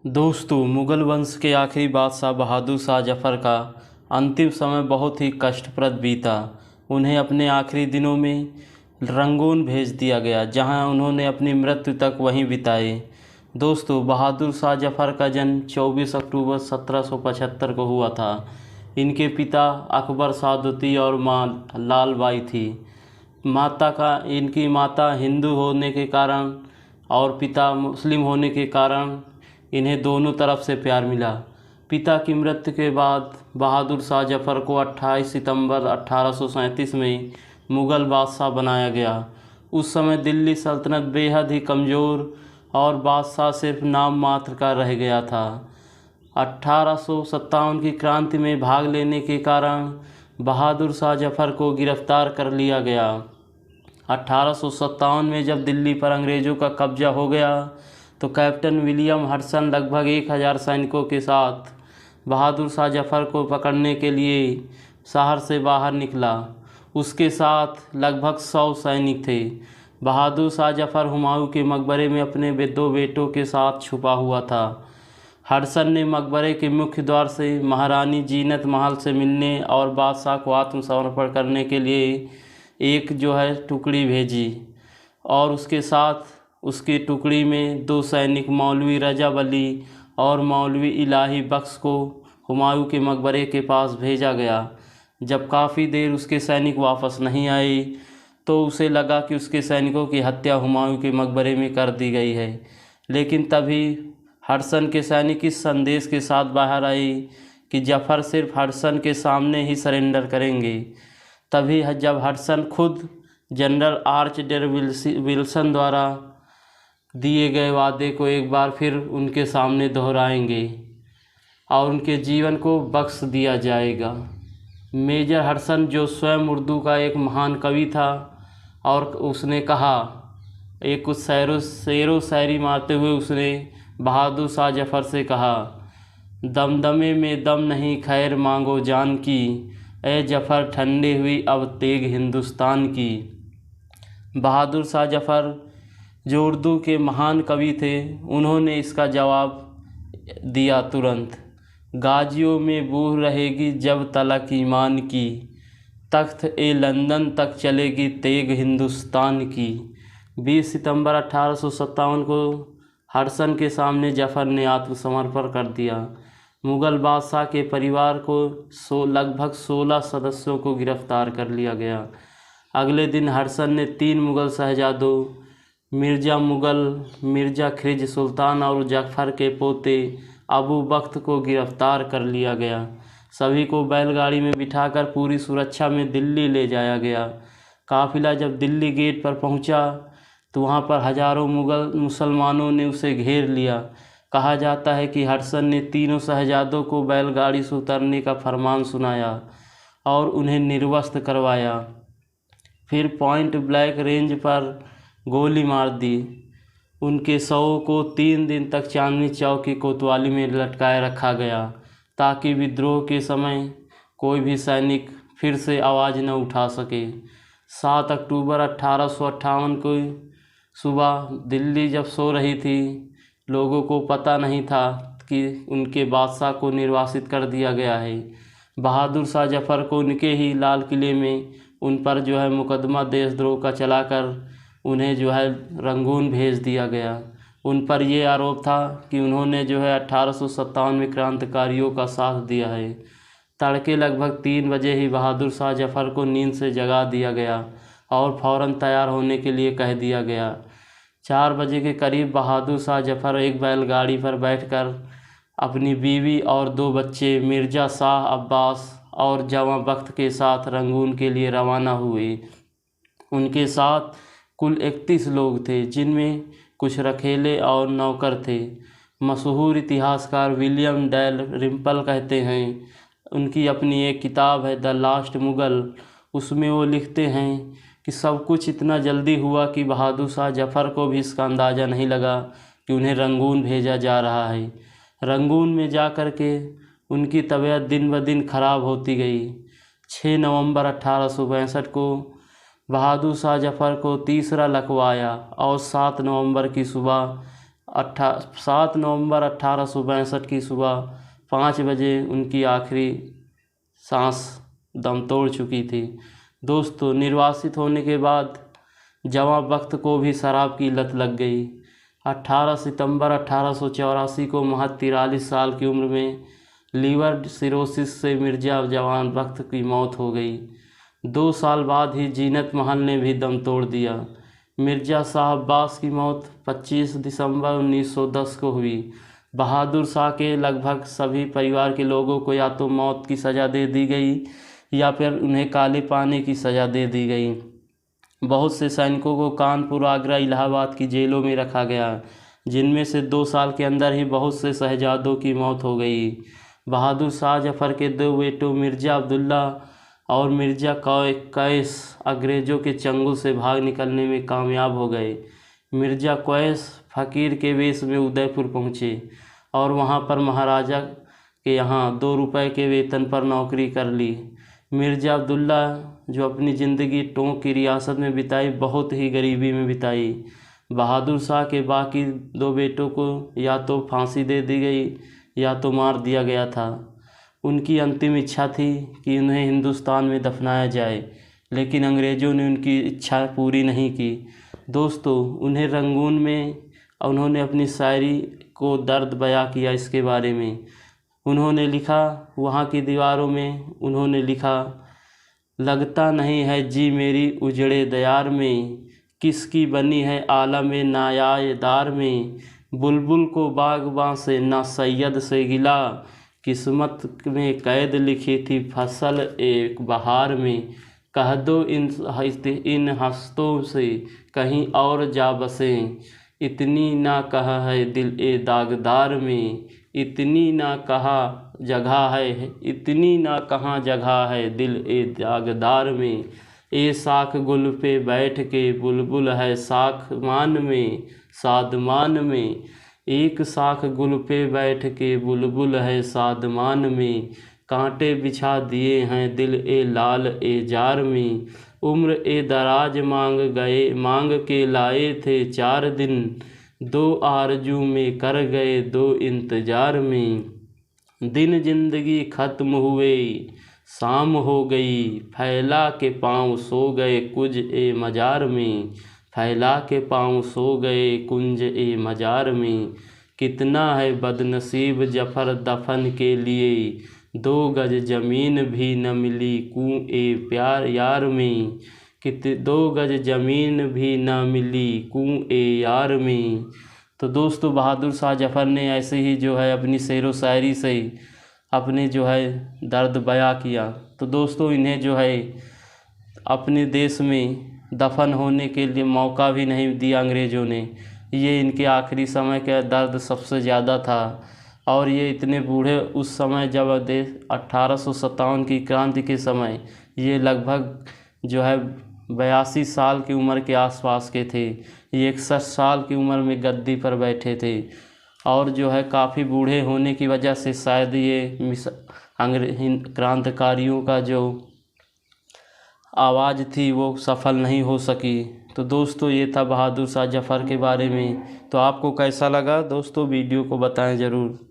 दोस्तों, मुगल वंश के आखिरी बादशाह बहादुर शाह जफ़र का अंतिम समय बहुत ही कष्टप्रद बीता। उन्हें अपने आखिरी दिनों में रंगून भेज दिया गया, जहां उन्होंने अपनी मृत्यु तक वहीं बिताए। दोस्तों, बहादुर शाह जफ़र का जन्म 24 अक्टूबर 1775 को हुआ था। इनके पिता अकबर सादुती और माँ लाल बाई थी। इनकी माता हिंदू होने के कारण और पिता मुस्लिम होने के कारण इन्हें दोनों तरफ से प्यार मिला। पिता की मृत्यु के बाद बहादुर शाह जफ़र को 28 सितंबर 1837 में मुग़ल बादशाह बनाया गया। उस समय दिल्ली सल्तनत बेहद ही कमज़ोर और बादशाह सिर्फ नाम मात्र का रह गया था। 1857 की क्रांति में भाग लेने के कारण बहादुर शाह जफ़र को गिरफ्तार कर लिया गया। 1857 में जब दिल्ली पर अंग्रेज़ों का कब्जा हो गया तो कैप्टन विलियम हडसन लगभग 1000 सैनिकों के साथ बहादुर शाह जफ़र को पकड़ने के लिए शहर से बाहर निकला। उसके साथ लगभग 100 सैनिक थे। बहादुर शाह जफ़र हुमायूं के मकबरे में अपने दो बेटों के साथ छुपा हुआ था। हडसन ने मकबरे के मुख्य द्वार से महारानी जीनत महल से मिलने और बादशाह को आत्मसमर्पण करने के लिए एक टुकड़ी भेजी और उसके साथ उसकी टुकड़ी में 2 सैनिक मौलवी रजा वली और मौलवी इलाही बख्श को हुमायूं के मकबरे के पास भेजा गया। जब काफ़ी देर उसके सैनिक वापस नहीं आए तो उसे लगा कि उसके सैनिकों की हत्या हुमायूं के मकबरे में कर दी गई है। लेकिन तभी हडसन के सैनिक इस संदेश के साथ बाहर आए कि जफ़र सिर्फ हडसन के सामने ही सरेंडर करेंगे। तभी जब हडसन खुद जनरल आर्चडर विल्सन द्वारा दिए गए वादे को एक बार फिर उनके सामने दोहराएंगे और उनके जीवन को बख्श दिया जाएगा। मेजर हडसन, जो स्वयं उर्दू का एक महान कवि था, और उसने कहा, एक कुछ शेरो शायरी मारते हुए उसने बहादुर शाह जफ़र से कहा, दमदमे में दम नहीं खैर मांगो जान की, ए जफ़र ठंडे हुई अब तेग हिंदुस्तान की। बहादुर शाह जफ़र जो उर्दू के महान कवि थे, उन्होंने इसका जवाब दिया तुरंत, गाजियों में बूह रहेगी जब तलक ईमान की, तख्त ए लंदन तक चलेगी तेग हिंदुस्तान की। 20 सितंबर 1857 को हडसन के सामने जफ़र ने आत्मसमर्पण कर दिया। मुग़ल बादशाह के परिवार को लगभग 16 सदस्यों को गिरफ्तार कर लिया गया। अगले दिन हडसन ने 3 मुग़ल शहजादों मिर्ज़ा मुग़ल, मिर्ज़ा ख़िज़्र सुल्तान और जफ़र के पोते अबू बख्त को गिरफ़्तार कर लिया गया। सभी को बैलगाड़ी में बिठाकर पूरी सुरक्षा में दिल्ली ले जाया गया। काफ़िला जब दिल्ली गेट पर पहुंचा तो वहां पर हज़ारों मुग़ल मुसलमानों ने उसे घेर लिया। कहा जाता है कि हडसन ने तीनों शहजादों को बैलगाड़ी से उतरने का फरमान सुनाया और उन्हें निर्वस्त्र करवाया। फिर पॉइंट ब्लैंक रेंज पर गोली मार दी। उनके शवों को 3 दिन तक चांदनी चौक की कोतवाली में लटकाए रखा गया ताकि विद्रोह के समय कोई भी सैनिक फिर से आवाज़ न उठा सके। 7 अक्टूबर 1858 को सुबह दिल्ली जब सो रही थी, लोगों को पता नहीं था कि उनके बादशाह को निर्वासित कर दिया गया है। बहादुर शाह जफ़र को उनके ही लाल किले में उन पर मुकदमा देशद्रोह का चलाकर उन्हें रंगून भेज दिया गया। उन पर यह आरोप था कि उन्होंने 1857 में क्रांतिकारियों का साथ दिया है। तड़के लगभग 3 बजे ही बहादुर शाह जफ़र को नींद से जगा दिया गया और फ़ौरन तैयार होने के लिए कह दिया गया। 4 बजे के करीब बहादुर शाह जफ़र एक बैलगाड़ी पर बैठकर अपनी बीवी और 2 बच्चे मिर्ज़ा शाह अब्बास और जवां बख्त के साथ रंगून के लिए रवाना हुए। उनके साथ कुल 31 लोग थे, जिनमें कुछ रखेले और नौकर थे। मशहूर इतिहासकार विलियम डेल रिम्पल कहते हैं, उनकी अपनी एक किताब है द लास्ट मुग़ल, उसमें वो लिखते हैं कि सब कुछ इतना जल्दी हुआ कि बहादुर शाह जफ़र को भी इसका अंदाज़ा नहीं लगा कि उन्हें रंगून भेजा जा रहा है। रंगून में जा कर के उनकी तबीयत दिन ब दिन ख़राब होती गई। 6 नवंबर 1862 को बहादुर शाह जफ़र को तीसरा लकवा आया और 7 नवंबर की सुबह 7 नवंबर 1862 की सुबह 5 बजे उनकी आखिरी सांस दम तोड़ चुकी थी। दोस्तों, निर्वासित होने के बाद जवां बख्त को भी शराब की लत लग गई। 18 सितंबर 1884 को महज 43 साल की उम्र में लीवर सिरोसिस से मिर्ज़ा जवान बख्त की मौत हो गई। 2 साल बाद ही जीनत महल ने भी दम तोड़ दिया। मिर्ज़ा साहब अब्बास की मौत 25 दिसंबर 1910 को हुई। बहादुर शाह के लगभग सभी परिवार के लोगों को या तो मौत की सज़ा दे दी गई या फिर उन्हें काले पानी की सज़ा दे दी गई। बहुत से सैनिकों को कानपुर, आगरा, इलाहाबाद की जेलों में रखा गया, जिनमें से 2 साल के अंदर ही बहुत से शहजादों की मौत हो गई। बहादुर शाह जफ़र के 2 बेटों मिर्ज़ा अब्दुल्ला और मिर्ज़ा कैस अंग्रेज़ों के चंगुल से भाग निकलने में कामयाब हो गए। मिर्ज़ा कैस फ़कीर के वेश में उदयपुर पहुँचे और वहाँ पर महाराजा के यहाँ 2 रुपये के वेतन पर नौकरी कर ली। मिर्ज़ा अब्दुल्ला जो अपनी ज़िंदगी टोंक की रियासत में बिताई, बहुत ही गरीबी में बिताई। बहादुर शाह के बाकी 2 बेटों को या तो फांसी दे दी गई या तो मार दिया गया था। उनकी अंतिम इच्छा थी कि उन्हें हिंदुस्तान में दफनाया जाए, लेकिन अंग्रेज़ों ने उनकी इच्छा पूरी नहीं की। दोस्तों, उन्हें रंगून में उन्होंने अपनी शायरी को दर्द बयां किया। इसके बारे में उन्होंने लिखा, वहाँ की दीवारों में उन्होंने लिखा, लगता नहीं है जी मेरी उजड़े दयार में, किसकी बनी है आलम नायादार में, बुलबुल को बागबां से ना सैयद से गिला, किस्मत में कैद लिखी थी फसल एक बहार में, कह दो इन हस्तों से कहीं और जा बसें, इतनी ना कहा है दिल ए दागदार में, इतनी ना कहा जगह है, इतनी ना कहाँ जगह है दिल ए दागदार में, ए साख गुल पे बैठ के बुलबुल है साखमान में सादमान में, एक साख गुल पे बैठ के बुलबुल है सादमान में, कांटे बिछा दिए हैं दिल ए लाल ए जार में, उम्र ए दराज मांग के लाए थे 4 दिन, 2 आरजू में कर गए 2 इंतजार में, दिन जिंदगी खत्म हुए शाम हो गई, फैला के पाँव सो गए कुंज ए मजार में, फैला के पाँव सो गए कुंज ए मजार में, कितना है बदनसीब जफ़र दफन के लिए, 2 गज ज़मीन भी न मिली कुएं ए प्यार यार में, 2 गज ज़मीन भी न मिली कुएं ए यार में। तो दोस्तों, बहादुर शाह जफ़र ने ऐसे ही जो है अपनी शेर व शायरी से अपने जो है दर्द बयां किया। तो दोस्तों, इन्हें जो है अपने देश में दफन होने के लिए मौका भी नहीं दिया अंग्रेज़ों ने। ये इनके आखिरी समय का दर्द सबसे ज़्यादा था और ये इतने बूढ़े उस समय जब देश 1857 की क्रांति के समय ये लगभग जो है 82 साल की उम्र के आसपास के थे। ये 61 साल की उम्र में गद्दी पर बैठे थे और जो है काफ़ी बूढ़े होने की वजह से शायद ये क्रांतिकारियों का जो आवाज़ थी वो सफल नहीं हो सकी। तो दोस्तों, ये था बहादुर शाह जफ़र के बारे में। तो आपको कैसा लगा दोस्तों, वीडियो को बताएं ज़रूर।